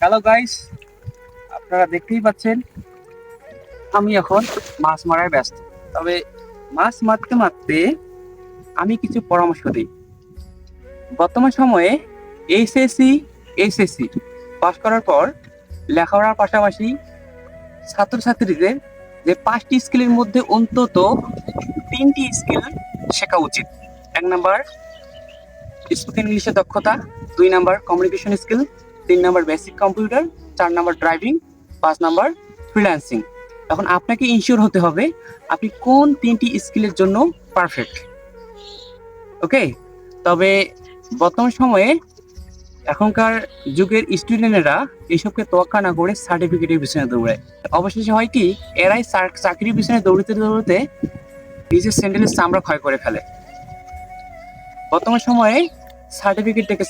Hello guys, আপনারা দেখতেই পাচ্ছেন আমি এখন মাছ মারায় ব্যস্ত। তবে মাছ মারতে মারতে আমি কিছু পরামর্শ দিই। বর্তমান সময়ে এইচএসসি এইচএসসি পাস করার পর লেখাপড়ার পাশাপাশি ছাত্রছাত্রীদের যে 5টি স্কিলের মধ্যে অন্তত 3টি স্কিল শেখা উচিত। 1 নাম্বার স্পোকেন ইংলিশে দক্ষতা, 2 number communication skill, 3 number basic computer, 4 number driving, 5 number freelancing. এখন আপনাকে ইনশিওর হতে হবে আপনি কোন 3টি স্কিলের জন্য পারফেক্ট। ওকে, তবে বর্তমান সময়ে এখনকার যুগের স্টুডেন্টরা এইসবকে তোয়াক্কা না করে সার্টিফিকেটের পিছনে দৌড়ায়। অবশেষে হয় কি, এরাই চাকরির পিছনে দৌড়তে দৌড়তে নিজের স্যান্ডেলের চামড়া ক্ষয় করে ফেলে। বর্তমান সময়ে সার্টিফিকেট থেকে